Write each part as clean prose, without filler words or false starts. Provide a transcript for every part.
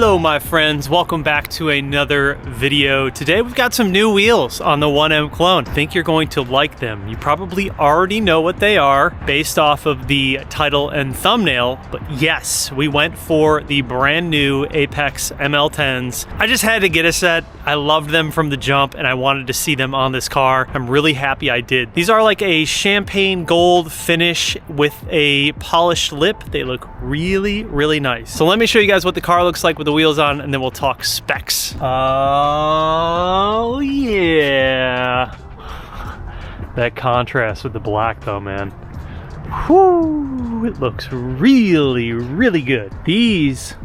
Hello my friends, welcome back to another video. Today we've got some new wheels on the 1M clone. I think you're going to like them. You probably already know what they are based off of the title and thumbnail, but yes, we went for the brand new Apex ML-10's. I just had to get a set. I loved them from the jump and I wanted to see them on this car. I'm really happy I did. These are like a champagne gold finish with a polished lip. They look really, really nice. So let me show you guys what the car looks like with the wheels on, and then we'll talk specs. Oh yeah. That contrast with the black though, man. Whew, it looks really, really good. These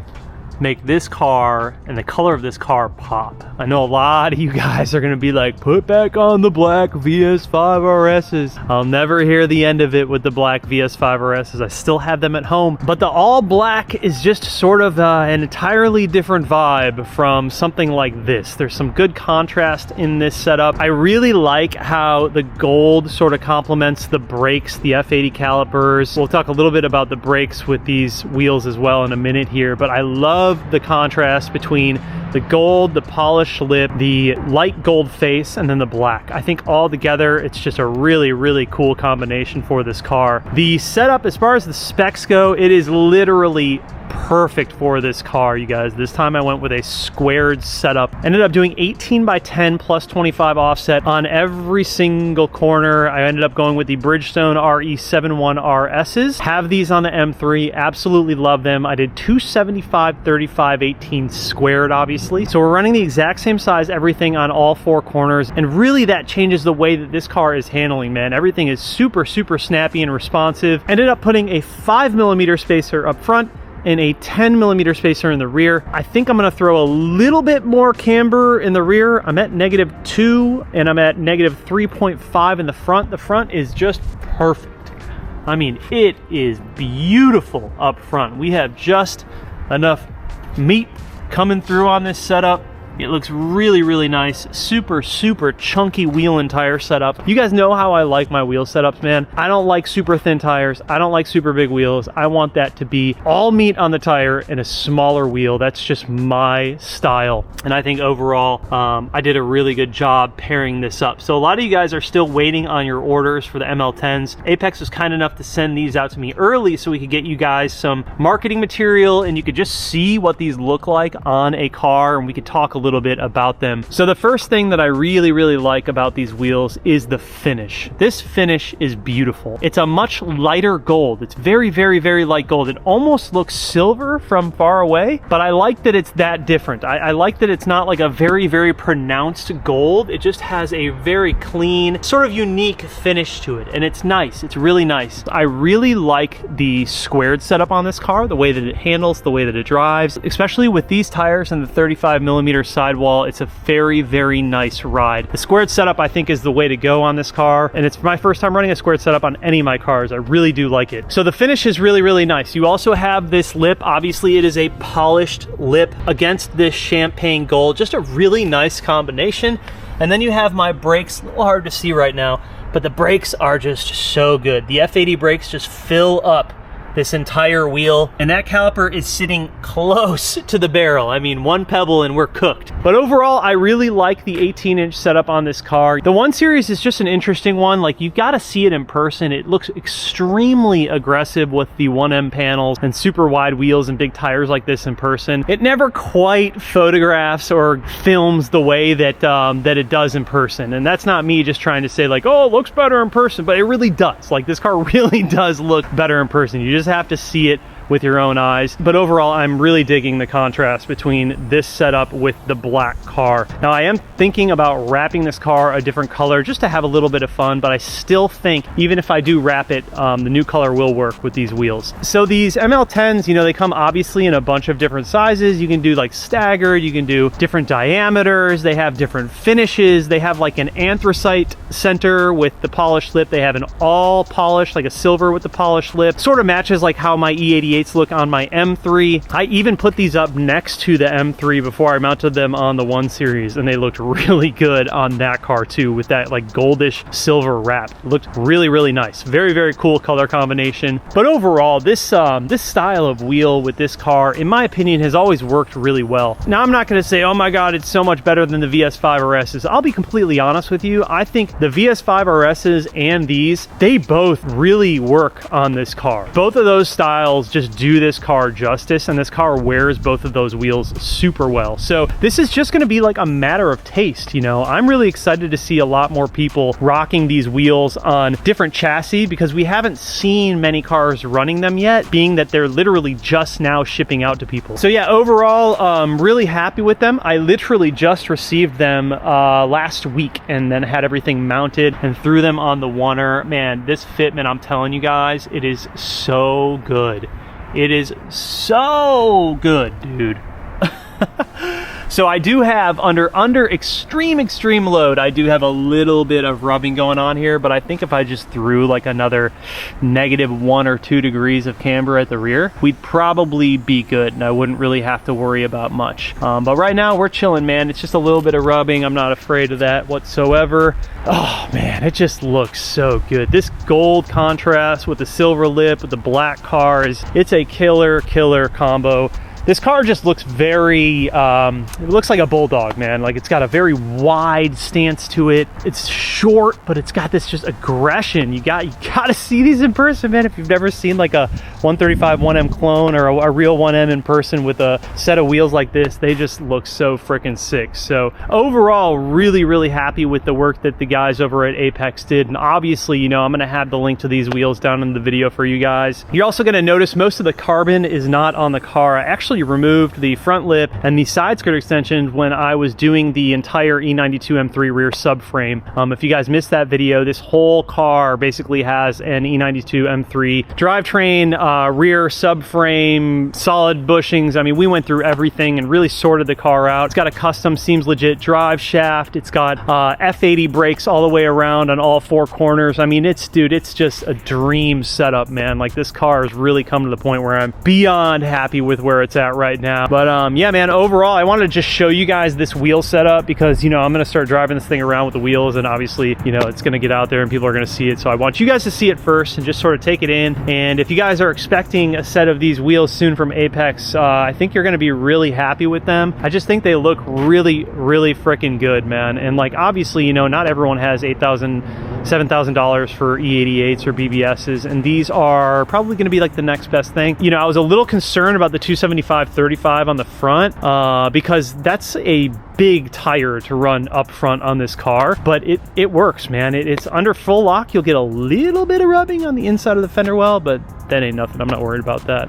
make this car and the color of this car pop. I know a lot of you guys are gonna be like, put back on the black VS5 RSs. I'll never hear the end of it with the black VS5 RSs. I still have them at home, but the all black is just sort of an entirely different vibe from something like this. There's some good contrast in this setup. I really like how the gold sort of complements the brakes, the F80 calipers. We'll talk a little bit about the brakes with these wheels as well in a minute here, but I love the contrast between the gold, the polished lip, the light gold face, and then the black. I think all together, it's just a really, really cool combination for this car. The setup, as far as the specs go, it is literally perfect for this car, you guys. This time I went with a squared setup. Ended up doing 18 by 10 plus 25 offset on every single corner. I ended up going with the Bridgestone RE71 RSs. Have these on the M3, absolutely love them. I did 275, 35, 18 squared, obviously. So we're running the exact same size, everything on all four corners. And really that changes the way that this car is handling, man. Everything is super, super snappy and responsive. Ended up putting a 5mm spacer up front and a 10mm spacer in the rear. I think I'm gonna throw a little bit more camber in the rear. I'm at -2 and I'm at -3.5 in the front. The front is just perfect. I mean, it is beautiful up front. We have just enough meat coming through on this setup. It looks really, really nice. Super, super chunky wheel and tire setup. You guys know how I like my wheel setups, man. I don't like super thin tires. I don't like super big wheels. I want that to be all meat on the tire and a smaller wheel. That's just my style. And I think overall, I did a really good job pairing this up. So a lot of you guys are still waiting on your orders for the ML-10's. Apex was kind enough to send these out to me early so we could get you guys some marketing material and you could just see what these look like on a car and we could talk a little bit about them. So the first thing that I really, really like about these wheels is the finish. This finish is beautiful. It's a much lighter gold. It's very, very, very light gold. It almost looks silver from far away, but I like that it's that different. I like that it's not like a very, very pronounced gold. It just has a very clean, sort of unique finish to it, and it's nice. It's really nice. I really like the squared setup on this car, the way that it handles, the way that it drives, especially with these tires and the 35mm sidewall. It's a very, very nice ride. The squared setup I think is the way to go on this car, and it's my first time running a squared setup on any of my cars. I really do like it. So the finish is really, really nice. You also have this lip. Obviously it is a polished lip against this champagne gold. Just a really nice combination. And then you have my brakes. A little hard to see right now, but the brakes are just so good. The F80 brakes just fill up this entire wheel, and that caliper is sitting close to the barrel. I mean, one pebble and we're cooked. But overall, I really like the 18-inch setup on this car. The 1 Series is just an interesting one. Like, you've got to see it in person. It looks extremely aggressive with the 1M panels and super wide wheels and big tires like this in person. It never quite photographs or films the way that that it does in person. And that's not me just trying to say like, oh, it looks better in person, but it really does. Like, this car really does look better in person. You just have to see it with your own eyes. But overall, I'm really digging the contrast between this setup with the black car. Now, I am thinking about wrapping this car a different color just to have a little bit of fun, but I still think even if I do wrap it, the new color will work with these wheels. So these ML-10's, you know, they come obviously in a bunch of different sizes. You can do like staggered, you can do different diameters, they have different finishes, they have like an anthracite center with the polished lip, they have an all polished, like a silver with the polished lip. Sort of matches like how my E88 E88s look on my M3. I even put these up next to the M3 before I mounted them on the 1 Series, and they looked really good on that car too, with that like goldish silver wrap. It looked really, really nice. Very, very cool color combination. But overall, this this style of wheel with this car, in my opinion, has always worked really well. Now, I'm not going to say, oh my God, it's so much better than the VS5 RSs. I'll be completely honest with you. I think the VS5 RSs and these, they both really work on this car. Both of those styles just do this car justice, and this car wears both of those wheels super well. So this is just going to be like a matter of taste, you know. I'm really excited to see a lot more people rocking these wheels on different chassis, because we haven't seen many cars running them yet, being that they're literally just now shipping out to people. So yeah, overall, really happy with them. I literally just received them last week, and then had everything mounted and threw them on the 1er. Man, this fitment, I'm telling you guys, it is so good. It is so good, dude. So I do have, under extreme load, I do have a little bit of rubbing going on here, but I think if I just threw like another -1 or 2 degrees of camber at the rear, we'd probably be good, and I wouldn't really have to worry about much. But right now we're chilling, man. It's just a little bit of rubbing. I'm not afraid of that whatsoever. Oh man, it just looks so good. This gold contrast with the silver lip, with the black cars, it's a killer combo. This car just looks very, it looks like a bulldog, man. Like, it's got a very wide stance to it. It's short, but it's got this just aggression. You gotta see these in person, man. If you've never seen like a 135 1M clone or a real 1M in person with a set of wheels like this, they just look so freaking sick. So overall, really happy with the work that the guys over at Apex did. And obviously, you know, I'm gonna have the link to these wheels down in the video for you guys. You're also gonna notice most of the carbon is not on the car. I actually removed the front lip and the side skirt extensions when I was doing the entire E92 M3 rear subframe. If you guys missed that video, this whole car basically has an E92 M3 drivetrain, rear subframe, solid bushings. I mean, we went through everything and really sorted the car out. It's got a custom Seems Legit drive shaft. It's got F80 brakes all the way around on all 4 corners. I mean, it's just a dream setup, man. Like, this car has really come to the point where I'm beyond happy with where it's at right now. But yeah, man, overall, I wanted to just show you guys this wheel setup, because, you know, I'm going to start driving this thing around with the wheels, and obviously, you know, it's going to get out there and people are going to see it. So I want you guys to see it first and just sort of take it in. And if you guys are expecting a set of these wheels soon from Apex, I think you're going to be really happy with them. I just think they look really freaking good, man. And like, obviously, you know, not everyone has $8,000, $7,000 for E88s or BBSs, and these are probably going to be like the next best thing. You know, I was a little concerned about the 275/35 on the front, because that's a big tire to run up front on this car, but it works, man. It's under full lock. You'll get a little bit of rubbing on the inside of the fender well, but that ain't nothing. I'm not worried about that.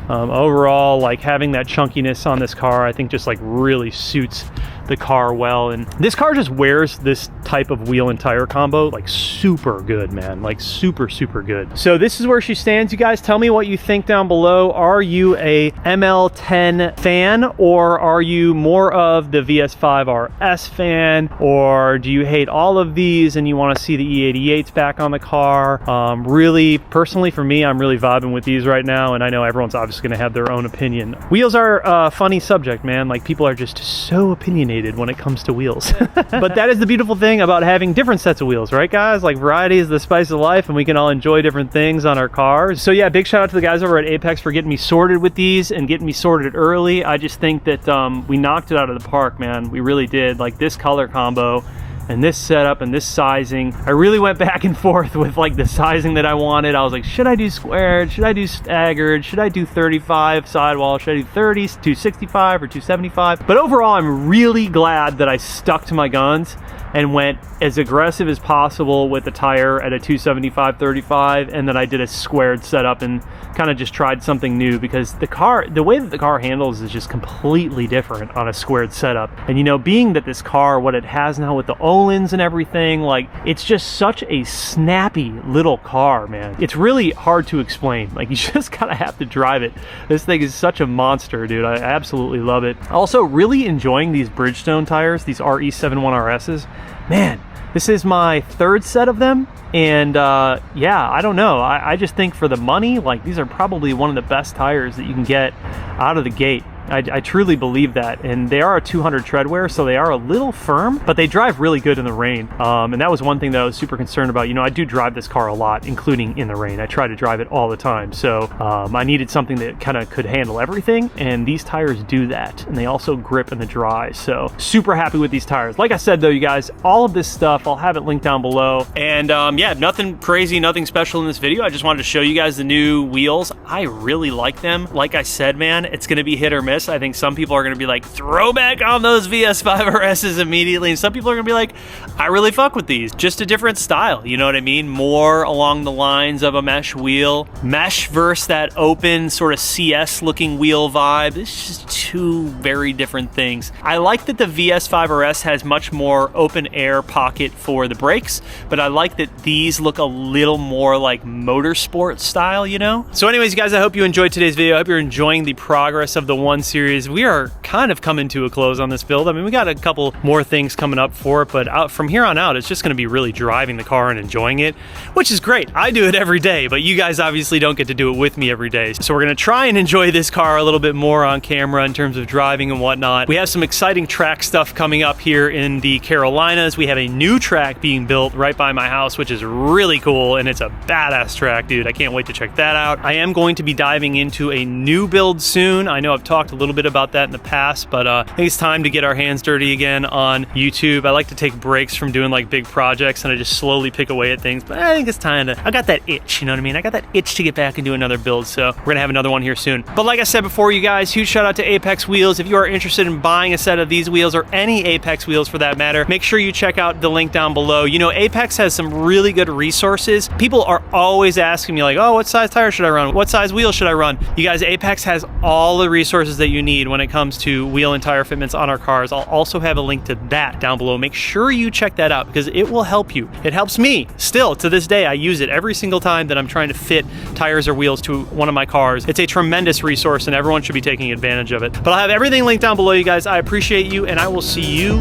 Overall, like, having that chunkiness on this car, I think just like really suits the car well. And this car just wears this type of wheel and tire combo like super good, man. Like super good. So this is where she stands. You guys tell me what you think down below. Are you a ML-10 fan, or are you more of the VS5 RS fan, or do you hate all of these and you want to see the E88s back on the car? Really, personally for me, I'm really vibing with these right now, and I know everyone's obviously going to have their own opinion. Wheels are a funny subject, man. Like, people are just so opinionated when it comes to wheels. But that is the beautiful thing about having different sets of wheels, right guys? Like, variety is the spice of life, and we can all enjoy different things on our cars. So yeah, big shout out to the guys over at Apex for getting me sorted with these and getting me sorted early. I just think that we knocked it out of the park, man. We really did. Like, this color combo and this setup and this sizing, I really went back and forth with like the sizing that I wanted. I was like, should I do squared? Should I do staggered? Should I do 35 sidewall? Should I do 30, 265 or 275? But overall, I'm really glad that I stuck to my guns and went as aggressive as possible with the tire at a 275/35, and then I did a squared setup and kind of just tried something new, because the way that the car handles is just completely different on a squared setup. And you know, being that this car, what it has now with the Olins and everything, like, it's just such a snappy little car, man. It's really hard to explain. Like, you just gotta have to drive it. This thing is such a monster, dude. I absolutely love it. Also, really enjoying these Bridgestone tires, these RE71 RSs. man, this is my third set of them. And yeah, I don't know. I just think for the money, like these are probably one of the best tires that you can get out of the gate. I truly believe that, and they are a 200 tread wear, so they are a little firm, but they drive really good in the rain. And that was one thing that I was super concerned about. You know, I do drive this car a lot, including in the rain. I try to drive it all the time, so I needed something that kind of could handle everything, and these tires do that, and they also grip in the dry, so super happy with these tires. Like I said though, you guys, all of this stuff, I'll have it linked down below, and yeah, nothing crazy, nothing special in this video. I just wanted to show you guys the new wheels. I really like them. Like I said, man, it's gonna be hit or miss. I think some people are going to be like, throwback on those VS5 RSs immediately, and some people are going to be like, I really fuck with these. Just a different style, you know what I mean? More along the lines of a mesh wheel. Mesh versus that open sort of CS looking wheel vibe. It's just two very different things. I like that the VS5 RS has much more open air pocket for the brakes, but I like that these look a little more like motorsport style, you know? So anyways, guys, I hope you enjoyed today's video. I hope you're enjoying the progress of the 1 Series. We are kind of coming to a close on this build. I mean, we got a couple more things coming up for it, but from here on out, it's just going to be really driving the car and enjoying it, which is great. I do it every day, but you guys obviously don't get to do it with me every day. So we're going to try and enjoy this car a little bit more on camera in terms of driving and whatnot. We have some exciting track stuff coming up here in the Carolinas. We have a new track being built right by my house, which is really cool, and it's a badass track, dude. I can't wait to check that out. I am going to be diving into a new build soon. I know I've talked a little bit about that in the past, but I think it's time to get our hands dirty again on YouTube. I like to take breaks from doing like big projects and I just slowly pick away at things, but I think it's time to, I got that itch, you know what I mean? I got that itch to get back and do another build, so we're gonna have another one here soon. But like I said before, you guys, huge shout out to Apex Wheels. If you are interested in buying a set of these wheels or any Apex wheels for that matter, make sure you check out the link down below. You know, Apex has some really good resources. People are always asking me like, oh, what size tire should I run? What size wheel should I run? You guys, Apex has all the resources that you need when it comes to wheel and tire fitments on our cars. I'll also have a link to that down below. Make sure you check that out because it will help you. It helps me still to this day. I use it every single time that I'm trying to fit tires or wheels to one of my cars. It's a tremendous resource and everyone should be taking advantage of it. But I'll have everything linked down below, you guys. I appreciate you and I will see you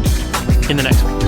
in the next one.